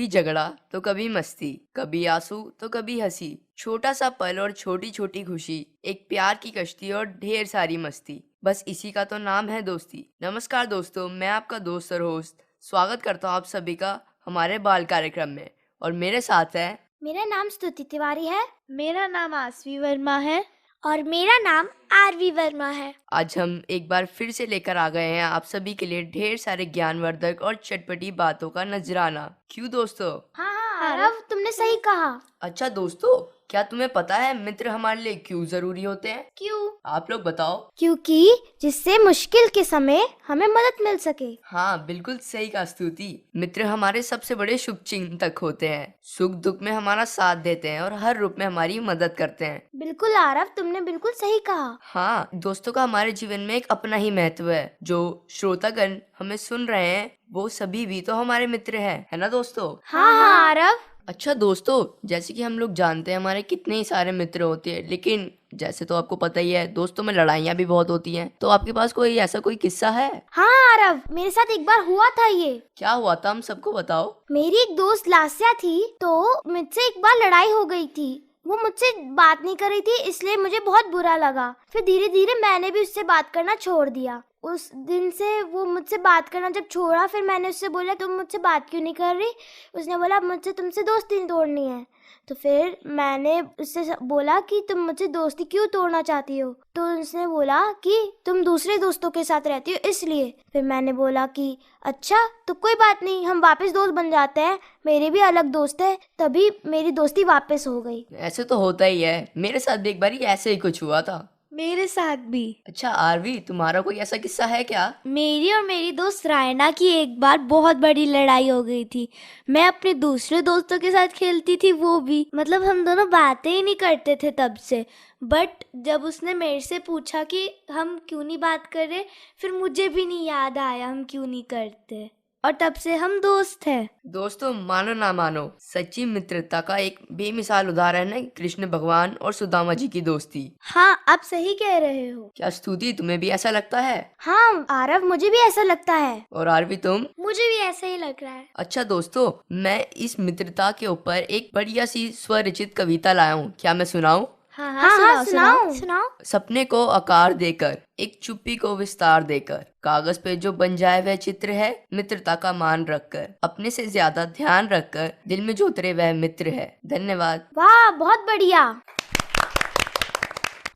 कभी झगड़ा तो कभी मस्ती, कभी आंसू तो कभी हंसी, छोटा सा पल और छोटी छोटी खुशी, एक प्यार की कश्ती और ढेर सारी मस्ती, बस इसी का तो नाम है दोस्ती। नमस्कार दोस्तों, मैं आपका दोस्त और होस्ट स्वागत करता हूँ आप सभी का हमारे बाल कार्यक्रम में। और मेरे साथ है, मेरा नाम स्तुति तिवारी है। मेरा नाम आसवी वर्मा है। और मेरा नाम आरवी वर्मा है। आज हम एक बार फिर से लेकर आ गए हैं आप सभी के लिए ढेर सारे ज्ञानवर्धक और चटपटी बातों का नजराना। क्यों दोस्तों? हाँ आरव, तुमने सही कहा। अच्छा दोस्तों, क्या तुम्हें पता है मित्र हमारे लिए क्यों जरूरी होते हैं? क्यों? आप लोग बताओ। क्योंकि जिससे मुश्किल के समय हमें मदद मिल सके। हाँ, बिल्कुल सही कहा स्तुति। मित्र हमारे सबसे बड़े शुभचिंतक होते हैं, सुख दुख में हमारा साथ देते हैं और हर रूप में हमारी मदद करते हैं। बिल्कुल आरव, तुमने बिल्कुल सही कहा। हाँ, दोस्तों का हमारे जीवन में एक अपना ही महत्व है। जो श्रोतागण हमें सुन रहे हैं वो सभी भी तो हमारे मित्र हैं, है ना दोस्तों? हाँ आरव। अच्छा दोस्तों, जैसे कि हम लोग जानते हैं हमारे कितने ही सारे मित्र होते हैं, लेकिन जैसे तो आपको पता ही है दोस्तों में लड़ाइयाँ भी बहुत होती हैं। तो आपके पास कोई ऐसा कोई किस्सा है? हाँ आरव, मेरे साथ एक बार हुआ था ये। क्या हुआ था, हम सबको बताओ। मेरी एक दोस्त लास्या थी, तो मुझसे एक बार लड़ाई हो गई थी। वो मुझसे बात नहीं कर रही थी, इसलिए मुझे बहुत बुरा लगा। फिर धीरे धीरे मैंने भी उससे बात करना छोड़ दिया। उस दिन से वो मुझसे बात करना जब छोड़ा, फिर मैंने उससे बोला तुम मुझसे बात क्यों नहीं कर रही। उसने बोला मुझसे तुमसे दोस्ती तोड़नी है। तो फिर मैंने उससे बोला कि तुम मुझसे दोस्ती क्यों तोड़ना चाहती हो। तो उसने बोला कि तुम दूसरे दोस्तों के साथ रहती हो इसलिए। फिर मैंने बोला कि अच्छा तो कोई बात नहीं, हम वापस दोस्त बन जाते हैं, मेरे भी अलग दोस्त है। तभी मेरी दोस्ती वापस हो गई। ऐसे तो होता ही है, मेरे साथ भी एक बार ऐसे ही कुछ हुआ था। मेरे साथ भी। अच्छा आरवी, तुम्हारा कोई ऐसा किस्सा है क्या? मेरी और मेरी दोस्त रायना की एक बार बहुत बड़ी लड़ाई हो गई थी। मैं अपने दूसरे दोस्तों के साथ खेलती थी, वो भी मतलब हम दोनों बातें ही नहीं करते थे तब से। बट जब उसने मेरे से पूछा कि हम क्यों नहीं बात कर रहे, फिर मुझे भी नहीं याद आया हम क्यों नहीं करते, और तब से हम दोस्त हैं। दोस्तों मानो ना मानो, सच्ची मित्रता का एक बेमिसाल उदाहरण है कृष्ण भगवान और सुदामा जी की दोस्ती। हाँ, आप सही कह रहे हो। क्या स्तुति, तुम्हें भी ऐसा लगता है? हाँ आरव, मुझे भी ऐसा लगता है। और आरवी तुम? मुझे भी ऐसा ही लग रहा है। अच्छा दोस्तों, मैं इस मित्रता के ऊपर एक बढ़िया सी स्वरचित कविता लाया हूँ, क्या मैं सुनाऊं? हाँ, सुनाओ। सपने को आकार देकर, एक चुप्पी को विस्तार देकर, कागज पे जो बन जाए वह चित्र है, मित्रता का मान रखकर, अपने से ज्यादा ध्यान रखकर, दिल में जो उतरे वह मित्र है। धन्यवाद। वाह, बहुत बढ़िया।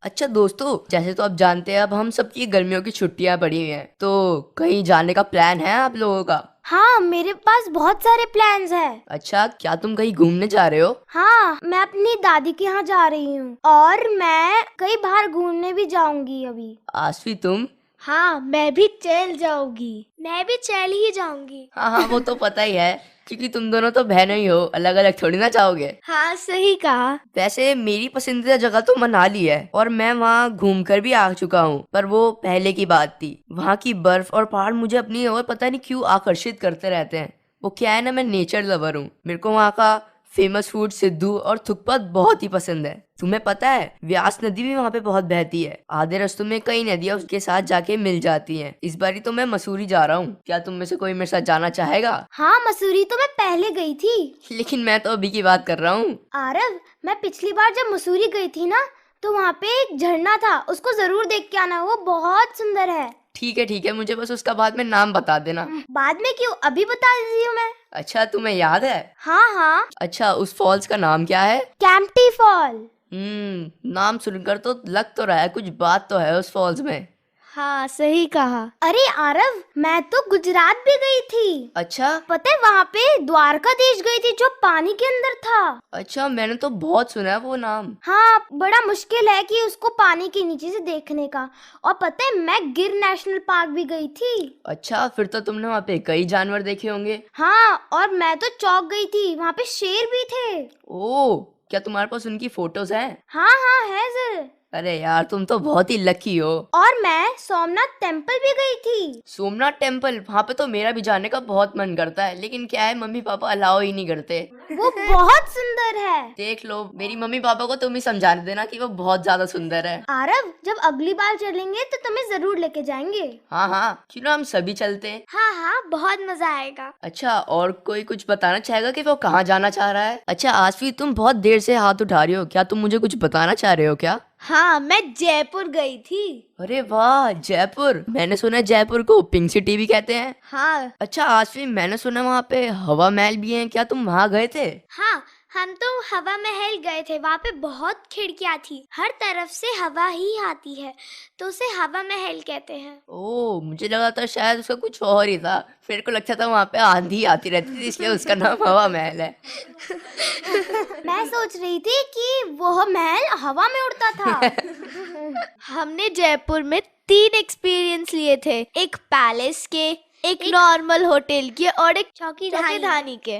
अच्छा दोस्तों, जैसे तो आप जानते हैं अब हम सबकी गर्मियों की छुट्टियां पड़ी हुई हैं, तो कहीं जाने का प्लान है आप लोगों का? हाँ, मेरे पास बहुत सारे प्लान्स हैं। अच्छा, क्या तुम कहीं घूमने जा रहे हो? हाँ, मैं अपनी दादी के यहाँ जा रही हूँ और मैं कई बाहर घूमने भी जाऊंगी अभी। आसवी तुम? हाँ, मैं भी चल जाऊंगी। मैं भी चल ही जाऊंगी। हाँ, वो तो पता ही है, क्योंकि तुम दोनों तो बहनों ही हो, अलग अलग थोड़ी ना जाओगे। हाँ, सही कहा। वैसे मेरी पसंदीदा जगह तो मनाली है और मैं वहाँ घूम कर भी आ चुका हूँ, पर वो पहले की बात थी। वहाँ की बर्फ और पहाड़ मुझे अपनी ओर पता नहीं क्यों आकर्षित करते रहते हैं। वो क्या है ना, मैं नेचर लवर हूँ। मेरे को वहाँ का फेमस फूड सिद्धू और थुक्पा बहुत ही पसंद है। तुम्हें पता है व्यास नदी भी वहाँ पे बहुत बहती है। आधे रास्तों में कई नदियाँ उसके साथ जाके मिल जाती हैं। इस बारी तो मैं मसूरी जा रहा हूँ, क्या तुम में से कोई मेरे साथ जाना चाहेगा? हाँ, मसूरी तो मैं पहले गई थी। लेकिन मैं तो अभी की बात कर रहा हूँ। आरव, मैं पिछली बार जब मसूरी गई थी ना, तो वहाँ पे एक झरना था, उसको जरूर देख के आना, वो बहुत सुंदर है। ठीक है, मुझे बस उसका बाद में नाम बता देना। बाद में क्यों, अभी बता देती हूँ मैं। अच्छा, तुम्हें याद है? हाँ। अच्छा, उस फॉल्स का नाम क्या है? कैंपटी फॉल। नाम सुनकर तो लग तो रहा है कुछ बात तो है उस फॉल्स में। हाँ, सही कहा। अरे आरव, मैं तो गुजरात भी गई थी। अच्छा? पता है, वहाँ पे द्वारकाधीश गई थी जो पानी के अंदर था। अच्छा, मैंने तो बहुत सुना है वो नाम। हाँ, बड़ा मुश्किल है कि उसको पानी के नीचे से देखने का। और पता है, मैं गिर नेशनल पार्क भी गई थी। अच्छा, फिर तो तुमने वहाँ पे कई जानवर देखे होंगे। हाँ, और मैं तो चौंक गई थी, वहाँ पे शेर भी थे। ओह, क्या तुम्हारे पास उनकी फोटोज हैं? हाँ है सर। अरे यार तुम तो बहुत ही लकी हो। और मैं सोमनाथ टेम्पल भी गई थी। सोमनाथ टेम्पल, वहाँ पे तो मेरा भी जाने का बहुत मन करता है, लेकिन क्या है मम्मी पापा अलाउ ही नहीं करते। वो बहुत सुंदर है। देख लो, मेरी मम्मी पापा को तुम ही समझा देना कि वो बहुत ज्यादा सुंदर है। आरव, जब अगली बार चलेंगे तो तुम्हें जरूर लेके जाएंगे। हाँ हाँ, क्यों ना हम सभी चलते हैं। हाँ हाँ, बहुत मजा आएगा। अच्छा, और कोई कुछ बताना चाहेगा कि वो कहाँ जाना चाह रहा है? अच्छा आसफी, तुम बहुत देर से हाथ उठा रही हो, क्या तुम मुझे कुछ बताना चाह रहे हो क्या? हाँ, मैं जयपुर गई थी। अरे वाह, जयपुर! मैंने सुना है जयपुर को पिंक सिटी भी कहते हैं। हाँ अच्छा आसफी, मैंने सुना वहाँ पे हवा महल भी है, क्या तुम वहाँ गए थे? हाँ, हम तो हवा महल गए थे। वहाँ पे बहुत खिड़कियाँ थी, हर तरफ से हवा ही आती है, तो उसे हवा महल कहते हैं। ओह, मुझे लगा था शायद उसका कुछ और ही था। मेरे को लगता था वहाँ पे आंधी आती रहती थी, इसलिए उसका नाम हवा महल है। मैं सोच रही थी कि वो महल हवा में उड़ता था। हमने जयपुर में 3 एक्सपीरियंस लिए थे, एक पैलेस के, एक नॉर्मल होटल के और एक चौकीधानी के।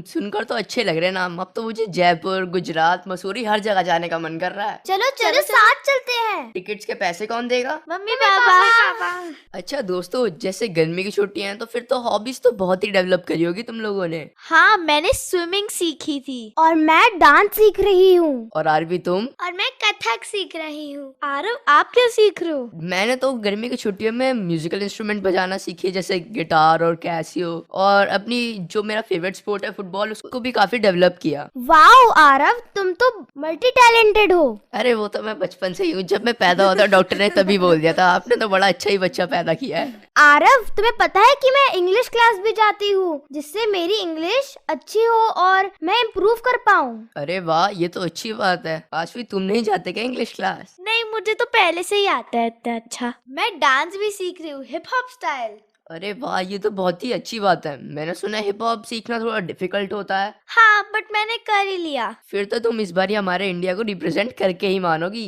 सुनकर तो अच्छे लग रहे हैं नाम। अब तो मुझे जयपुर, गुजरात, मसूरी हर जगह जाने का मन कर रहा है। चलो चलो साथ चलते हैं। टिकट्स के पैसे कौन देगा? Mummy papa. अच्छा दोस्तों, जैसे गर्मी की छुट्टियां हैं तो फिर तो हॉबीज तो बहुत ही डेवलप करी होगी तुम लोगों ने। हाँ, मैंने स्विमिंग सीखी थी। और मैं डांस सीख रही हूँ। और आरवी तुम? और मैं कथक सीख रही हूँ। आरव, आप क्या सीख रहे हो? मैंने तो गर्मी की छुट्टियों में म्यूजिकल इंस्ट्रूमेंट बजाना सीखी, जैसे गिटार और कैसियो, और अपनी जो मेरा फेवरेट स्पोर्ट है फुटबॉल, उसको भी काफी डेवलप किया। वाओ आरव, तुम तो मल्टी टैलेंटेड हो। अरे वो तो मैं बचपन से ही हूँ, जब मैं पैदा होता डॉक्टर ने तभी बोल दिया था आपने तो बड़ा अच्छा ही बच्चा पैदा किया है। आरव, तुम्हें पता है कि मैं इंग्लिश क्लास भी जाती हूँ, जिससे मेरी इंग्लिश अच्छी हो और मैं इम्प्रूव कर पाऊँ। अरे वाह, ये तो अच्छी बात है। आशवी, तुम नहीं जाते क्या इंग्लिश क्लास? नहीं, मुझे तो पहले से ही आता है इतना अच्छा। मैं डांस भी सीख रही हूँ, हिप हॉप स्टाइल। अरे वाह, ये तो बहुत ही अच्छी बात है। मैंने सुना है हिप हॉप सीखना थोड़ा डिफिकल्ट होता है। हाँ, बट मैंने कर ही लिया। फिर तो तुम इस बार हमारे इंडिया को रिप्रेजेंट करके ही मानोगी।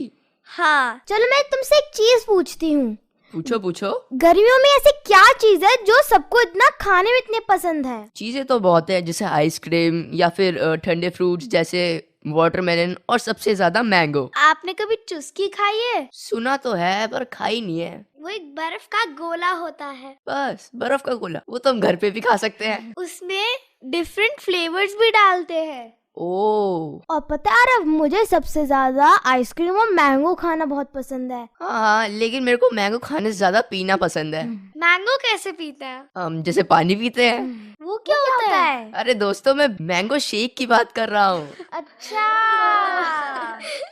हाँ, चलो मैं तुमसे एक चीज पूछती हूँ। पूछो पूछो। गर्मियों में ऐसी क्या चीज है जो सबको इतना खाने में इतने पसंद है? चीजें तो बहुत है, जैसे आइसक्रीम या फिर ठंडे फ्रूट्स जैसे वाटरमेलन, और सबसे ज्यादा मैंगो। आपने कभी चुस्की खाई है? सुना तो है पर खाई नहीं है। वो एक बर्फ का गोला होता है। बस बर्फ का गोला, वो तो हम घर पे भी खा सकते हैं। उसमें डिफरेंट फ्लेवर्स भी डालते हैं। ओह। और पता है आरव, मुझे सबसे ज्यादा आइसक्रीम और मैंगो खाना बहुत पसंद है। हाँ, लेकिन मेरे को मैंगो खाने से ज्यादा पीना पसंद है। मैंगो कैसे पीते हैं? हम जैसे पानी पीते हैं। वो क्या होता है? अरे दोस्तों, मैं मैंगो शेक की बात कर रहा हूँ। अच्छा।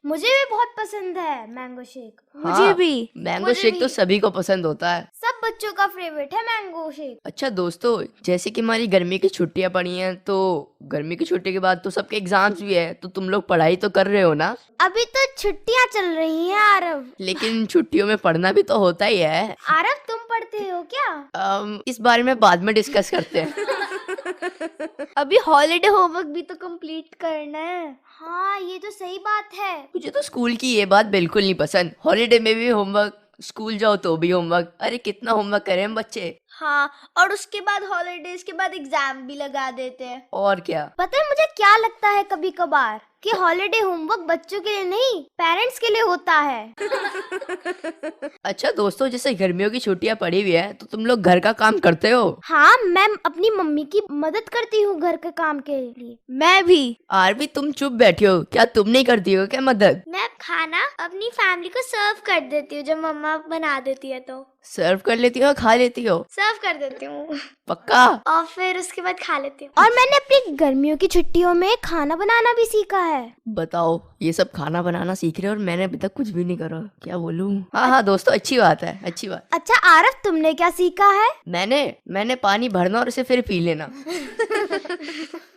मुझे भी बहुत पसंद है मैंगो शेक। मुझे भी। मैंगो मुझे शेक तो भी। सभी को पसंद होता है। सब बच्चों का फेवरेट है मैंगो शेक। अच्छा दोस्तों, जैसे कि हमारी गर्मी की छुट्टियां पड़ी हैं, तो गर्मी की छुट्टी के बाद तो सबके एग्जाम्स भी है, तो तुम लोग पढ़ाई तो कर रहे हो ना? अभी तो छुट्टियां चल रही हैं आरव। लेकिन छुट्टियों में पढ़ना भी तो होता ही है। आरव, तुम पढ़ते हो क्या? इस बारे में बाद में डिस्कस करते हैं। अभी हॉलिडे होमवर्क भी तो कंप्लीट करना है। हाँ, ये तो सही बात है। मुझे तो स्कूल की ये बात बिल्कुल नहीं पसंद। हॉलिडे में भी होमवर्क, स्कूल जाओ तो भी होमवर्क। अरे कितना होमवर्क करें हम बच्चे। हाँ, और उसके बाद हॉलिडेज के बाद एग्जाम भी लगा देते हैं। और क्या। पता है मुझे क्या लगता है कभी कभार कि हॉलिडे होमवर्क बच्चों के लिए नहीं, पेरेंट्स के लिए होता है। अच्छा दोस्तों, जैसे गर्मियों की छुट्टियां पड़ी हुई है, तो तुम लोग घर का काम करते हो? हाँ, मैं अपनी मम्मी की मदद करती हूँ घर के काम के लिए। मैं भी। आरवी, तुम चुप बैठी हो, क्या तुम नहीं करती हो क्या मदद? मैं खाना अपनी फैमिली को सर्व कर देती हूँ जब मम्मा बना देती है तो। सर्व कर लेती हो, खा लेती हो? सर्व कर देती हूँ पक्का? और फिर उसके बाद खा लेती हूँ। और मैंने अपनी गर्मियों की छुट्टियों में खाना बनाना भी सीखा है। बताओ, ये सब खाना बनाना सीख रहे हो और मैंने अभी तक कुछ भी नहीं करा, क्या बोलूं। हाँ हाँ दोस्तों, अच्छी बात है, अच्छी बात। अच्छा आरव, तुमने क्या सीखा है? मैंने पानी भरना और उसे फिर पी लेना।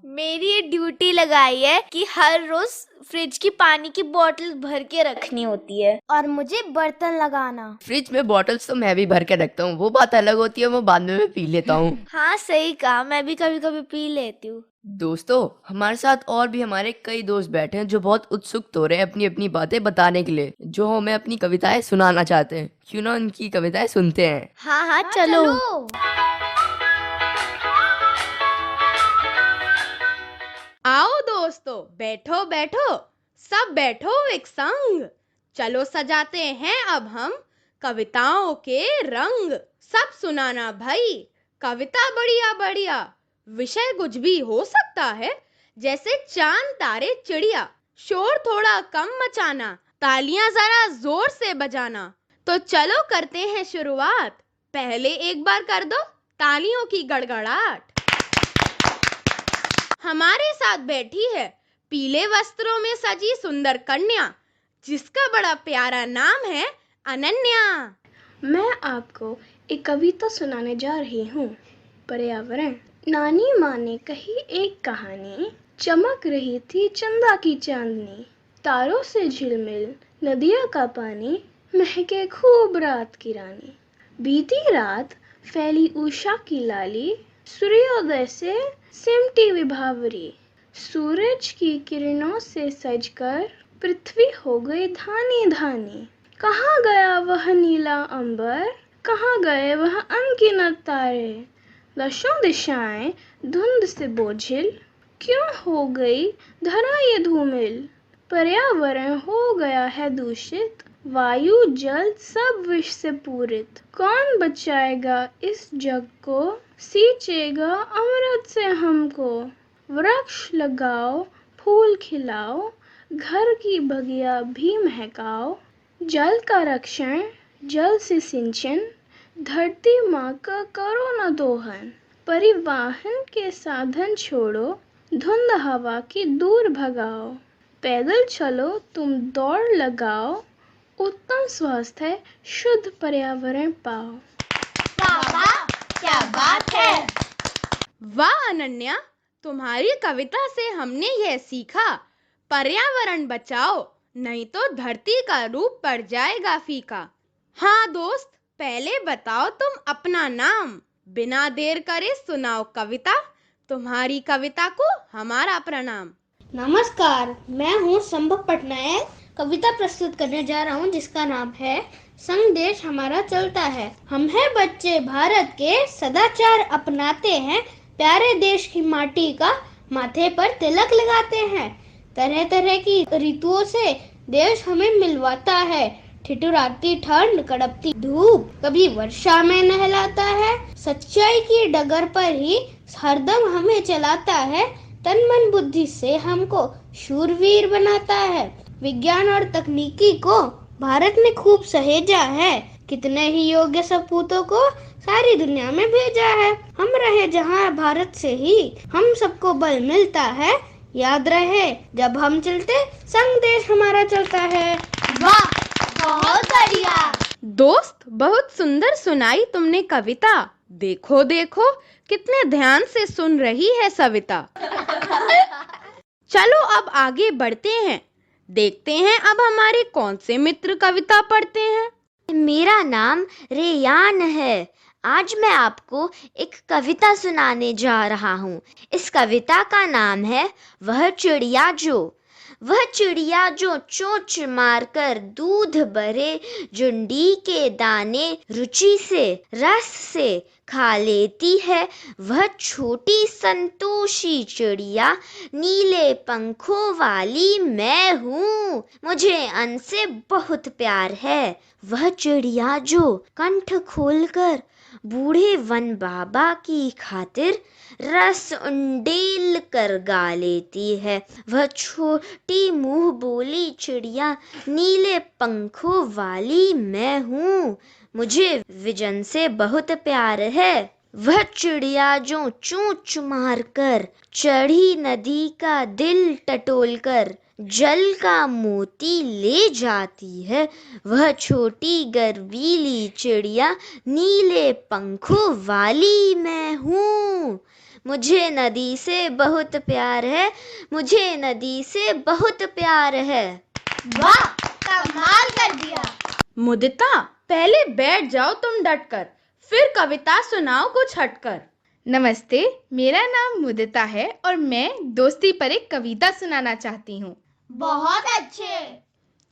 मेरी ये ड्यूटी लगाई है कि हर रोज फ्रिज की पानी की बोतल भर के रखनी होती है। और मुझे बर्तन लगाना। फ्रिज में बॉटल्स तो मैं भी भर के रखता हूँ, वो बात अलग होती है, वो बाद में मैं पी लेता हूँ। हाँ, सही कहा, मैं भी कभी कभी पी लेती हूँ। दोस्तों, हमारे साथ और भी हमारे कई दोस्त बैठे हैं जो बहुत उत्सुक हो रहे हैं अपनी अपनी बातें बताने के लिए, जो हमें अपनी कविताएं सुनाना चाहते हैं। क्यों ना उनकी कविताएं सुनते हैं। हाँ हाँ, चलो। आओ दोस्तों, बैठो बैठो, सब बैठो एक संग। चलो सजाते हैं अब हम कविताओं के रंग। सब सुनाना भाई, कविता बढ़िया बढ़िया। विषय कुछ भी हो सकता है, जैसे चांद तारे चिड़िया। शोर थोड़ा कम मचाना, तालियां जरा जोर से बजाना। तो चलो करते हैं शुरुआत। पहले एक बार कर दो तालियों की गड़गड़ाहट। हमारे साथ बैठी है पीले वस्त्रों में सजी सुंदर कन्या, जिसका बड़ा प्यारा नाम है अनन्या। मैं आपको एक कविता सुनाने जा रही हूँ। पर्यावरण। नानी माँ ने कही एक कहानी, चमक रही थी चंदा की चांदनी। तारों से झिलमिल नदिया का पानी, महके खूब रात की रानी। बीती रात फैली उषा की लाली, सूर्योदय से सिमटी विभावरी। सूरज की किरणों से सजकर पृथ्वी हो गई धानी धानी। कहाँ गया वह नीला अंबर, कहाँ गए वह अनगिनत तारे। दशों दिशाएं धुंध से बोझिल, क्यों हो गई धरा ये धूमिल। पर्यावरण हो गया है दूषित, वायु जल सब विष से पूरित। कौन बचाएगा इस जग को, सींचेगा अमृत से हमको। वृक्ष लगाओ फूल खिलाओ, घर की बगिया भी महकाओ। जल का रक्षण जल से सिंचन, धरती माँ का करो न दोहन। परिवहन के साधन छोड़ो, धुंध हवा की दूर भगाओ। पैदल चलो तुम दौड़ लगाओ, उत्तम स्वास्थ्य शुद्ध पर्यावरण पाओ। क्या बात है। वाह अनन्या, तुम्हारी कविता से हमने यह सीखा, पर्यावरण बचाओ नहीं तो धरती का रूप पड़ जाएगा फीका। हाँ दोस्त, पहले बताओ तुम अपना नाम। बिना देर करे सुनाओ कविता। तुम्हारी कविता को हमारा प्रणाम। नमस्कार, मैं हूँ संभव पटनायक। कविता प्रस्तुत करने जा रहा हूँ जिसका नाम है संग देश हमारा चलता है। हम हैं बच्चे भारत के, सदाचार अपनाते हैं, प्यारे देश की माटी का माथे पर तिलक लगाते हैं। तरह तरह की ऋतुओं से देश हमें मिलवाता है, ठिठुराती ठंड कड़पती धूप कभी वर्षा में नहलाता है। सच्चाई की डगर पर ही हरदम हमें चलाता है, तन मन बुद्धि से हमको शूरवीर बनाता है। विज्ञान और तकनीकी को भारत ने खूब सहेजा है, कितने ही योग्य सपूतों को सारी दुनिया में भेजा है। हम रहे जहाँ भारत से ही हम सबको बल मिलता है। याद रहे जब हम चलते संग देश हमारा चलता है। वाह, बहुत बढ़िया। दोस्त, बहुत सुंदर सुनाई तुमने कविता। देखो देखो कितने ध्यान से सुन रही है सविता। चलो अब आगे बढ़ते हैं, देखते हैं अब हमारे कौन से मित्र कविता पढ़ते हैं। मेरा नाम रेयान है। आज मैं आपको एक कविता सुनाने जा रहा हूँ। इस कविता का नाम है वह चिड़िया जो। वह चिड़िया जो चोंच मारकर दूध भरे जुंडी के दाने रुचि से रस से खा लेती है। वह छोटी संतोषी चिड़िया नीले पंखों वाली मैं हूँ, मुझे अन्न से बहुत प्यार है। वह चिड़िया जो कंठ खोलकर बूढ़े वन बाबा की खातिर रस उंडेल कर गा लेती है। वह छोटी मुंह बोली चिड़िया नीले पंखों वाली मैं हूँ, मुझे विजन से बहुत प्यार है। वह चिड़िया जो चोंच मारकर चढ़ी नदी का दिल टटोलकर जल का मोती ले जाती है। वह छोटी गर्वीली चिड़िया नीले पंखों वाली मैं हूँ, मुझे नदी से बहुत प्यार है, मुझे नदी से बहुत प्यार है। वाह, कमाल कर दिया। मुदिता, पहले बैठ जाओ तुम डटकर, फिर कविता सुनाओ कुछ हटकर। नमस्ते, मेरा नाम मुदिता है और मैं दोस्ती पर एक कविता सुनाना चाहती हूँ। बहुत अच्छे।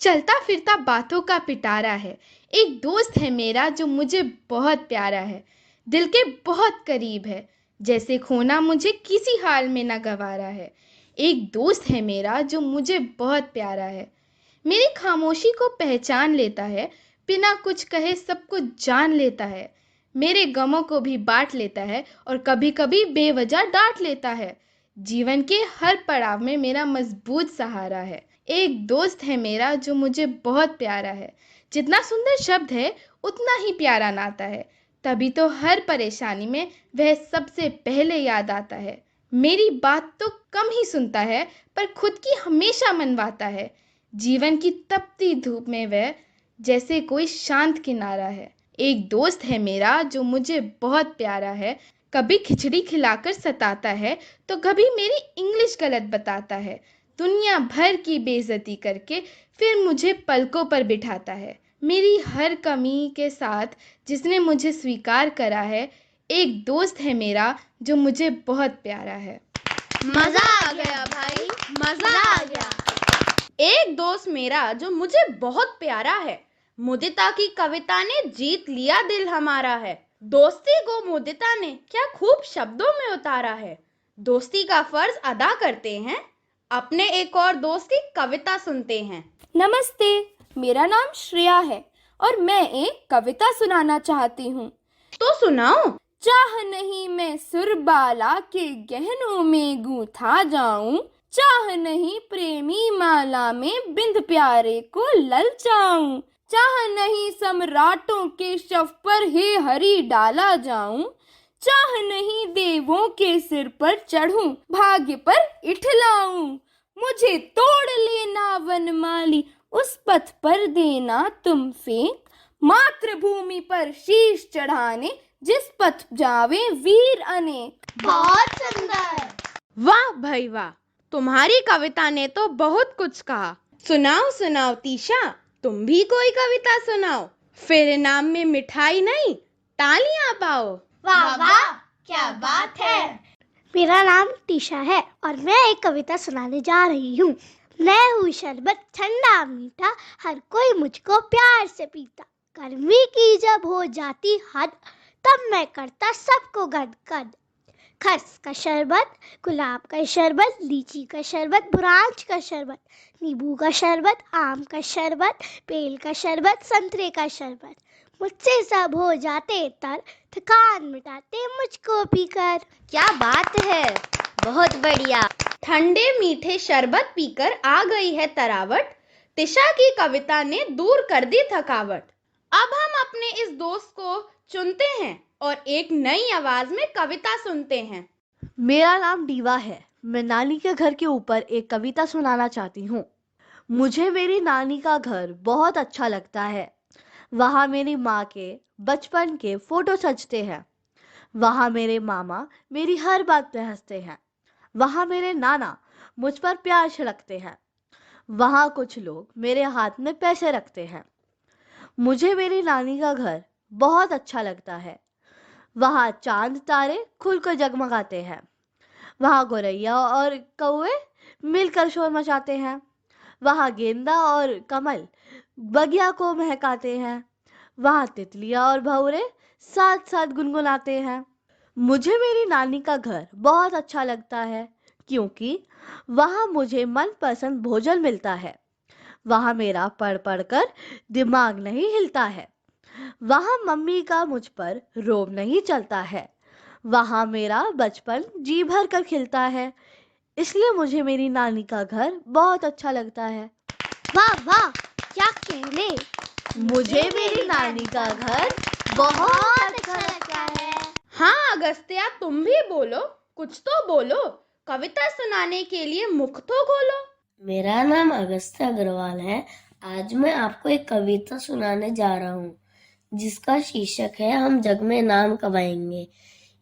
चलता फिरता बातों का पिटारा है, एक दोस्त है मेरा जो मुझे बहुत प्यारा है, दिल के बहुत करीब है, जैसे खोना मुझे किसी हाल में न गवारा है। एक दोस्त है मेरा जो मुझे बहुत प्यारा है, मेरी खामोशी को पहचान लेता है, बिना कुछ कहे सब कुछ जान लेता है, मेरे गमों को भी बांट लेता है और कभी कभी बेवजह डांट लेता है। जीवन के हर पड़ाव में मेरा मजबूत सहारा है। एक दोस्त है मेरा जो मुझे बहुत प्यारा है। जितना सुंदर शब्द है उतना ही प्यारा नाता है। तभी तो हर परेशानी में वह सबसे पहले याद आता है। मेरी बात तो कम ही सुनता है पर खुद की हमेशा मनवाता है। जीवन की तपती धूप में वह जैसे कोई शांत किनारा है। एक दोस्त है मेरा जो मुझे बहुत प्यारा है। कभी खिचड़ी खिलाकर सताता है तो कभी मेरी इंग्लिश गलत बताता है। दुनिया भर की बेइज्जती करके फिर मुझे पलकों पर बिठाता है। मेरी हर कमी के साथ जिसने मुझे स्वीकार करा है। एक दोस्त है मेरा जो मुझे बहुत प्यारा है। मजा आ गया भाई, मजा आ गया। एक दोस्त मेरा जो मुझे बहुत प्यारा है। मुदिता की कविता ने जीत लिया दिल हमारा है। दोस्ती को मुदिता ने क्या खूब शब्दों में उतारा है। दोस्ती का फर्ज अदा करते हैं, अपने एक और दोस्त की कविता सुनते हैं। नमस्ते, मेरा नाम श्रेया है और मैं एक कविता सुनाना चाहती हूँ। तो सुनाओ। चाह नहीं मैं सुरबाला के गहनों में गूंथा जाऊं, चाह नहीं प्रेमी माला में बिंद प्यारे को ललचाऊं, चाह नहीं सम्राटों के शव पर हे हरि डाला जाऊं, चाह नहीं देवों के सिर पर चढ़ूं भाग्य पर इठलाऊं, मुझे तोड़ लेना वनमाली उस पथ पर देना तुम फेंक, मातृभूमि पर शीश चढ़ाने जिस पथ जावे वीर अनेक। बहुत सुंदर। वाह भाई वाह, तुम्हारी कविता ने तो बहुत कुछ कहा। सुनाओ सुनाओ तीशा, तुम भी कोई कविता सुनाओ। फिर इनाम में मिठाई नहीं, तालियां पाओ। वाह वाह, क्या बात है। मेरा नाम टीशा है और मैं एक कविता सुनाने जा रही हूँ। मैं हूँ शरबत ठंडा मीठा, हर कोई मुझको प्यार से पीता। गर्मी की जब हो जाती हद, तब मैं करता सबको गदगद। खर्स का शरबत, गुलाब का शरबत, लीची का शरबत, बुरांच का शरबत, नींबू का शरबत, आम का शरबत, बेल का शरबत, संतरे का शरबत। मुझसे सब हो जाते तर, थकान मिटाते मुझको पीकर। क्या बात है, बहुत बढ़िया। ठंडे मीठे शरबत पीकर आ गई है तरावट। तिशा की कविता ने दूर कर दी थकावट। अब हम अपने इस दोस्त को चुनते हैं और एक नई आवाज में कविता सुनते हैं। मेरा नाम डीवा है। मैं नानी के घर के ऊपर एक कविता सुनाना चाहती हूँ। मुझे मेरी नानी का घर बहुत अच्छा लगता है। वहाँ मेरी माँ के बचपन के फोटो सजते हैं। वहाँ मेरे मामा मेरी हर बात पे हंसते हैं। वहाँ मेरे नाना मुझ पर प्यार छिड़कते हैं। वहाँ कुछ लोग मेरे हाथ में पैसे रखते हैं। मुझे मेरी नानी का घर बहुत अच्छा लगता है। वहाँ चांद तारे खुलकर जगमगाते हैं। वहाँ गोरैया और कौवे मिलकर शोर मचाते हैं। वहाँ गेंदा और कमल बगिया को महकाते हैं। वहाँ तितलियाँ और भंवरे साथ साथ गुनगुनाते हैं। मुझे मेरी नानी का घर बहुत अच्छा लगता है क्योंकि वहाँ मुझे मनपसंद भोजन मिलता है। वहाँ मेरा पढ़ पढ़ कर दिमाग नहीं हिलता है। वहाँ मम्मी का मुझ पर रोब नहीं चलता है। वहाँ मेरा बचपन जी भर कर खिलता है। इसलिए मुझे मेरी नानी का घर बहुत अच्छा लगता है। वाह वाह, क्या कहने। मुझे मेरी नानी का घर बहुत अच्छा लगता है। हाँ अगस्त्या, तुम भी बोलो, कुछ तो बोलो। कविता सुनाने के लिए मुख तो खोलो। मेरा नाम अगस्त्य अग्रवाल है। आज मैं आपको एक कविता सुनाने जा रहा हूँ जिसका शीर्षक है हम जग में नाम कमाएंगे।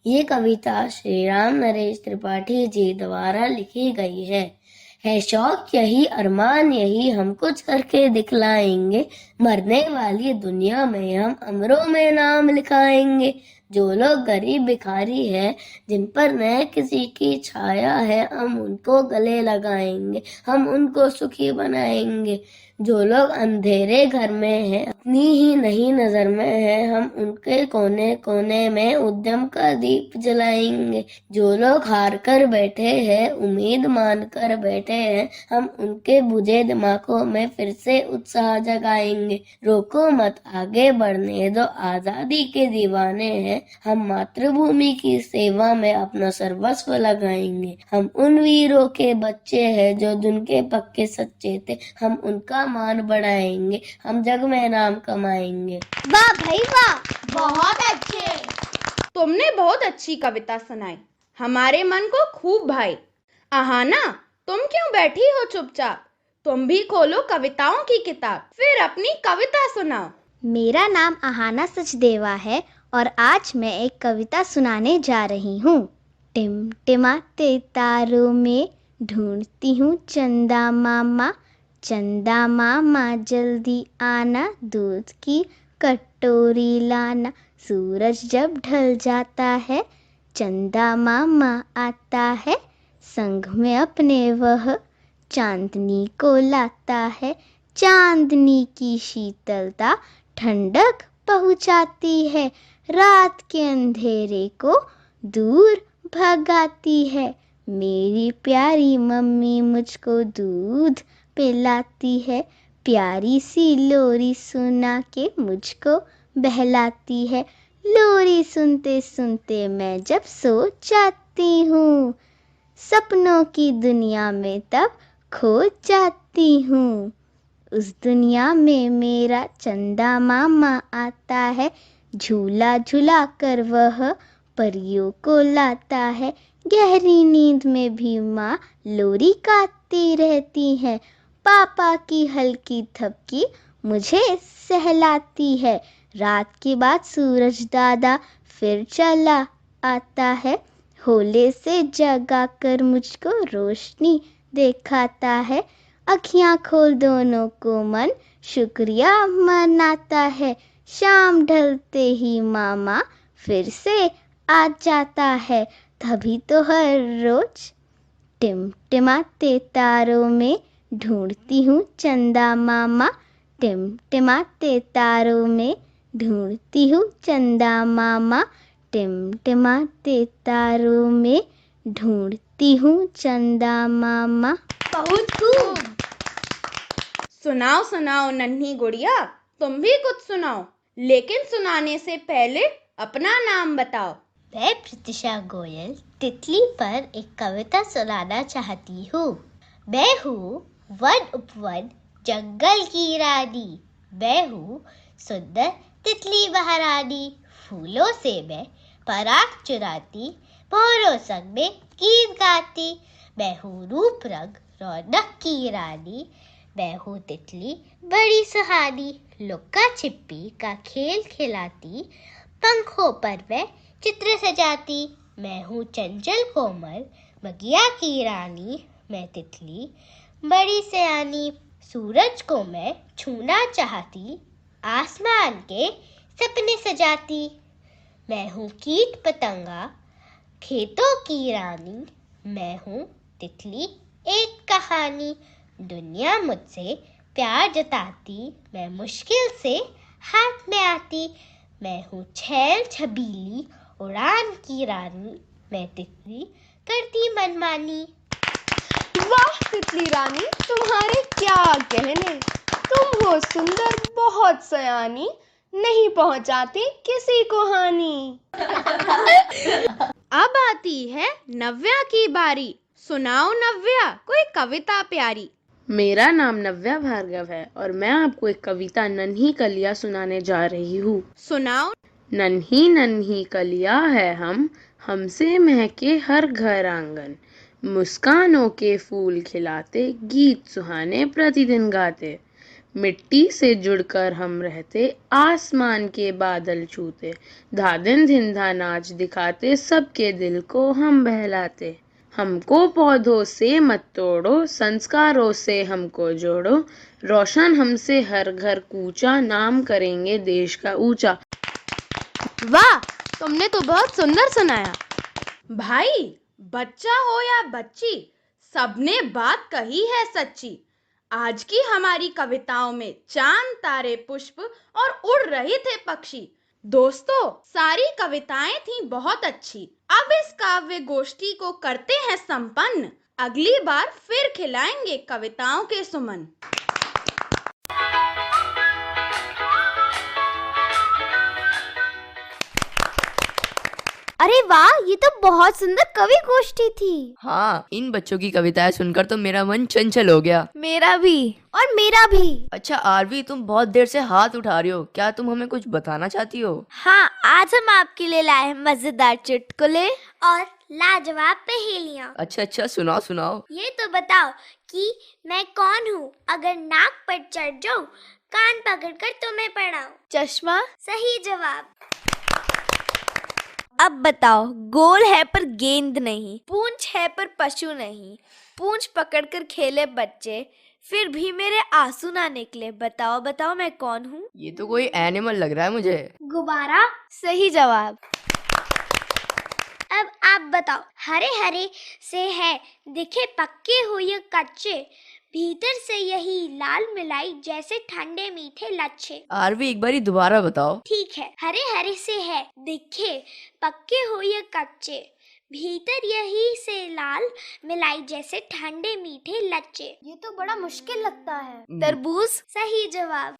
ये कविता श्री राम नरेश त्रिपाठी जी द्वारा लिखी गई है शौक यही, अरमान यही, हम कुछ करके दिखलाएंगे। मरने वाली दुनिया में हम अमरों में नाम लिखाएंगे। जो लोग गरीब भिखारी है, जिन पर न किसी की छाया है, हम उनको गले लगाएंगे, हम उनको सुखी बनाएंगे। जो लोग अंधेरे घर में हैं, अपनी ही नहीं नजर में हैं, हम उनके कोने कोने में उद्यम का दीप जलाएंगे। जो लोग हार कर बैठे हैं, उम्मीद मान कर बैठे हैं, हम उनके बुझे दिमागों में फिर से उत्साह जगाएंगे। रोको मत, आगे बढ़ने दो, आजादी के दीवाने हैं हम, मातृभूमि की सेवा में अपना सर्वस्व लगाएंगे। हम उन वीरों के बच्चे हैं जो दुनके पक्के सच्चे थे, हम उनका मान बढ़ाएंगे, हम जग में नाम कमाएंगे। वाह भाई वाह, बहुत अच्छे। तुमने बहुत अच्छी कविता सुनाई, हमारे मन को खूब भाई। आहाना, तुम क्यों बैठी हो चुपचाप? तुम भी खोलो कविताओं की किताब, फिर अपनी कविता सुनाओ। मेरा नाम आहाना सचदेवा है और आज मैं एक कविता सुनाने जा रही हूँ। टिमटिमाते तारों में ढूंढती हूँ चंदा मामा, चंदा मामा जल्दी आना, दूध की कटोरी लाना। सूरज जब ढल जाता है, चंदा मामा आता है, संग में अपने वह चांदनी को लाता है। चांदनी की शीतलता ठंडक पहुँचाती है, रात के अंधेरे को दूर भगाती है। मेरी प्यारी मम्मी मुझको दूध पिलाती है, प्यारी सी लोरी सुना के मुझको बहलाती है। लोरी सुनते सुनते मैं जब सो जाती हूँ, सपनों की दुनिया में तब खो जाती हूँ। उस दुनिया में मेरा चंदा मामा आता है, झूला झूला कर वह परियों को लाता है। गहरी नींद में भी माँ लोरी गाती रहती है, पापा की हल्की थपकी मुझे सहलाती है। रात के बाद सूरज दादा फिर चला आता है, होले से जगा कर मुझको रोशनी दिखाता है। अखियाँ खोल दोनों को मन शुक्रिया मनाता है, शाम ढलते ही मामा फिर से आ जाता है। तभी तो हर रोज टिमटिमाते तारों में ढूंढती हूँ चंदा मामा, टिमटिमाते तारों में ढूंढती हूँ चंदा मामा, टिमटिमाते तारों में ढूंढती हूँ चंदा मामा। बहुत खूब। सुनाओ सुनाओ नन्ही गुड़िया, तुम भी कुछ सुनाओ, लेकिन सुनाने से पहले अपना नाम बताओ। मैं प्रतिशा गोयल तितली पर एक कविता सुनाना चाहती हूँ। मैं हूँ वन उपवन जंगल की रानी, मैं हूँ सुंदर तितली महारानी। फूलों से मैं पराग चुराती, मोरों संग में गीत गाती। मैं हूँ रूप रंग रौनक की रानी, मैं हूँ तितली बड़ी सुहानी। लुक्का छिपी का खेल खिलाती, पंखों पर मैं चित्र सजाती। मैं हूँ चंचल कोमल बगिया की रानी, मैं तितली बड़ी सयानी। सूरज को मैं छूना चाहती, आसमान के सपने सजाती। मैं हूँ कीट पतंगा खेतों की रानी, मैं हूँ तितली एक कहानी। दुनिया मुझसे प्यार जताती, मैं मुश्किल से हाथ में आती। मैं हूँ छैल छबीली उड़ान की रानी, मैं तितली करती मनमानी। वाह तितली रानी, तुम्हारे क्या कहने, तुम हो सुंदर बहुत सयानी, नहीं पहुंचाती किसी को हानि। अब आती है नव्या की बारी। सुनाओ नव्या कोई कविता प्यारी। मेरा नाम नव्या भार्गव है और मैं आपको एक कविता नन्ही कलियां सुनाने जा रही हूँ। सुनाओ। नन्ही नन्ही कलियां है हम, हमसे महके हर घर आंगन, मुस्कानों के फूल खिलाते, गीत सुहाने प्रतिदिन गाते। मिट्टी से जुड़कर हम रहते, आसमान के बादल छूते, धादिन धिंधा नाच दिखाते, सबके दिल को हम बहलाते। हमको पौधों से मत तोड़ो, संस्कारों से हमको जोड़ो, रोशन हमसे हर घर कूचा, नाम करेंगे देश का ऊंचा। वाह, तुमने तो बहुत सुंदर सुनाया। भाई, बच्चा हो या बच्ची, सबने बात कही है सच्ची। आज की हमारी कविताओं में चांद, तारे, पुष्प और उड़ रहे थे पक्षी। दोस्तों, सारी कविताएं थीं बहुत अच्छी। अब इस काव्य गोष्ठी को करते हैं संपन्न। अगली बार फिर खिलाएंगे कविताओं के सुमन। अरे वाह, ये तो बहुत सुंदर कवि गोष्ठी थी। हाँ, इन बच्चों की कविताएं सुनकर तो मेरा मन चंचल हो गया। मेरा भी। और मेरा भी। अच्छा आरवी, तुम बहुत देर से हाथ उठा रही हो, क्या तुम हमें कुछ बताना चाहती हो? हाँ, आज हम आपके लिए लाए हैं मजेदार चुटकुले और लाजवाब पहेलियाँ। अच्छा, सुनाओ सुनाओ। ये तो बताओ कि मैं कौन हूँ, अगर नाक पर चढ़ जाऊँ, कान पकड़कर तुम्हें पढ़ाऊँ। चश्मा। सही जवाब। अब बताओ, गोल है पर गेंद नहीं, पूंछ है पर पशु नहीं, पूंछ पकड़कर खेले बच्चे, फिर भी मेरे आंसू ना निकले। बताओ बताओ, मैं कौन हूँ? ये तो कोई एनिमल लग रहा है मुझे। गुब्बारा। सही जवाब। अब आप बताओ, हरे हरे से है, दिखे पक्के हो या कच्चे, भीतर से यही लाल मिलाई जैसे ठंडे मीठे लच्छे। आरवी, एक बारी दोबारा बताओ। ठीक है, हरे हरे से है, दिखे पक्के हो या कच्चे, भीतर यही से लाल मिलाई जैसे ठंडे मीठे लच्छे। ये तो बड़ा मुश्किल लगता है। तरबूज। सही जवाब।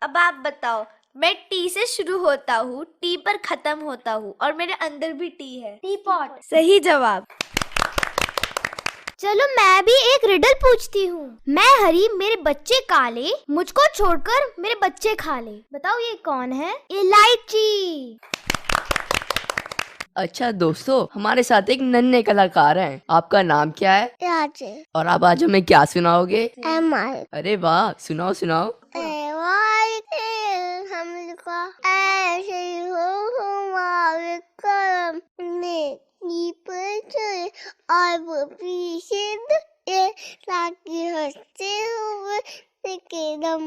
अब आप बताओ, मैं टी से शुरू होता हूँ, टी पर खत्म होता हूँ, और मेरे अंदर भी टी है। T pot. सही जवाब। चलो मैं भी एक रिडल पूछती हूँ। मैं हरी, मेरे बच्चे काले, मुझको छोड़कर मेरे बच्चे खा ले। बताओ ये कौन है? इलायची। अच्छा दोस्तों, हमारे साथ एक नन्हे कलाकार हैं। आपका नाम क्या है? राजे। और आप आज हमें क्या सुनाओगे? एमआई। अरे वाह, सुनाओ सुनाओ। हमको ऐसे हो हमारे करम में और वो पीछे ताकि हंसते हुए कदम।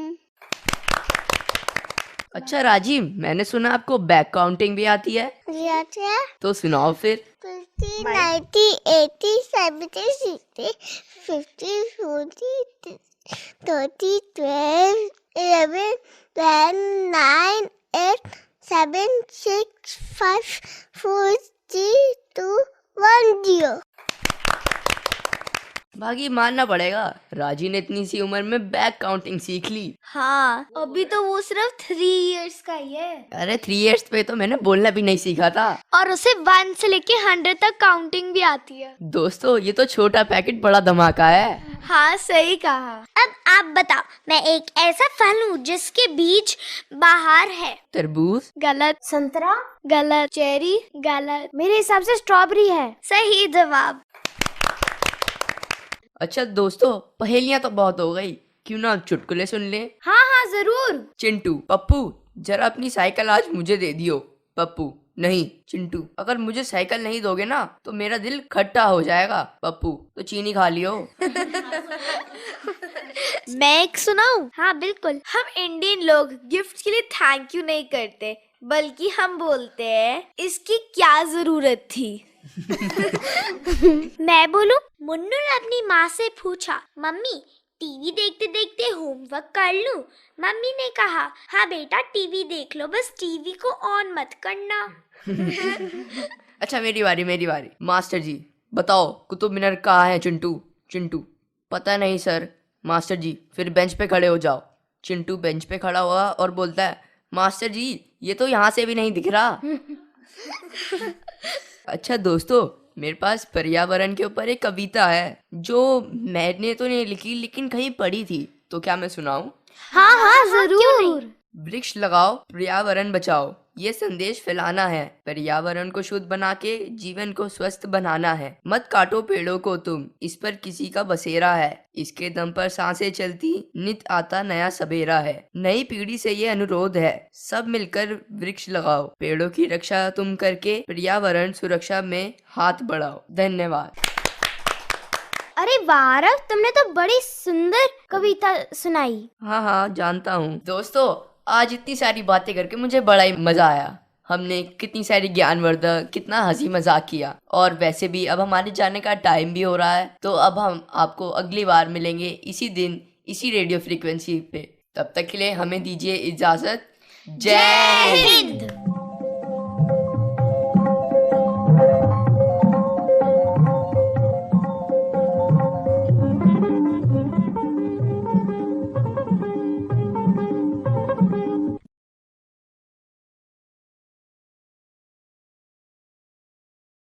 अच्छा राजीव, मैंने सुना आपको बैक काउंटिंग भी आती है। तो सुनाओ फिर। 50, 90, 80, 70, 60, 50, 40, 30, 12, 11, 10, 9, 8, 7, 6, 5, 4, 3, 2, 1, 0। भागी मानना पड़ेगा, राजी ने इतनी सी उम्र में बैक काउंटिंग सीख ली। हाँ, अभी तो वो सिर्फ 3 इयर्स का ही है। अरे 3 इयर्स पे तो मैंने बोलना भी नहीं सीखा था। और उसे 1 से लेके 100 तक काउंटिंग भी आती है। दोस्तों, ये तो छोटा पैकेट बड़ा धमाका है। हाँ, सही कहा। अब आप बताओ, मैं एक ऐसा फल हूँ जिसके बीज बाहर है। तरबूज। गलत। संतरा। गलत। चेरी। गलत। मेरे हिसाब से स्ट्रॉबेरी है। सही जवाब। अच्छा दोस्तों, पहेलियां तो बहुत हो गई, क्यों ना चुटकुले सुन ले। हाँ हाँ जरूर। चिंटू, पप्पू, जरा अपनी साइकिल आज मुझे दे दियो। पप्पू, नहीं चिंटू, अगर मुझे साइकिल नहीं दोगे ना तो मेरा दिल खट्टा हो जाएगा। पप्पू, तो चीनी खा लियो। मैं एक सुनाऊं? हाँ बिल्कुल। हम इंडियन लोग गिफ्ट के लिए थैंक यू नहीं करते, बल्कि हम बोलते हैं इसकी क्या जरूरत थी। मैं बोलूं? मुन्नू ने अपनी माँ से पूछा, मम्मी टीवी देखते देखते होमवर्क कर लूं? मम्मी ने कहा, हाँ बेटा टीवी देख लो, बस टीवी को ऑन मत करना। अच्छा मेरी बारी। मास्टर जी बताओ, कुतुब मीनार कहाँ है? चिंटू। चिंटू, पता नहीं सर। मास्टर जी, फिर बेंच पे खड़े हो जाओ। चिंटू बेंच पे खड़ा हुआ और बोलता है, मास्टर जी ये तो यहाँ से भी नहीं दिख रहा। अच्छा दोस्तों, मेरे पास पर्यावरण के ऊपर एक कविता है जो मैंने तो नहीं लिखी लेकिन कहीं पढ़ी थी, तो क्या मैं सुनाऊं? हाँ हाँ जरूर। वृक्ष लगाओ, पर्यावरण बचाओ, ये संदेश फैलाना है। पर्यावरण को शुद्ध बना के जीवन को स्वस्थ बनाना है। मत काटो पेड़ों को तुम, इस पर किसी का बसेरा है। इसके दम पर सांसें चलती, नित आता नया सवेरा है। नई पीढ़ी से ये अनुरोध है, सब मिलकर वृक्ष लगाओ। पेड़ों की रक्षा तुम करके पर्यावरण सुरक्षा में हाथ बढ़ाओ। धन्यवाद। अरे वाह, तुमने तो बड़ी सुंदर कविता सुनाई। हाँ जानता हूँ। दोस्तों, आज इतनी सारी बातें करके मुझे बड़ा ही मजा आया। हमने कितनी सारी ज्ञानवर्धक, कितना हंसी मजाक किया। और वैसे भी अब हमारे जाने का टाइम भी हो रहा है, तो अब हम आपको अगली बार मिलेंगे इसी दिन इसी रेडियो फ्रीक्वेंसी पे। तब तक के लिए हमें दीजिए इजाजत। जय हिंद।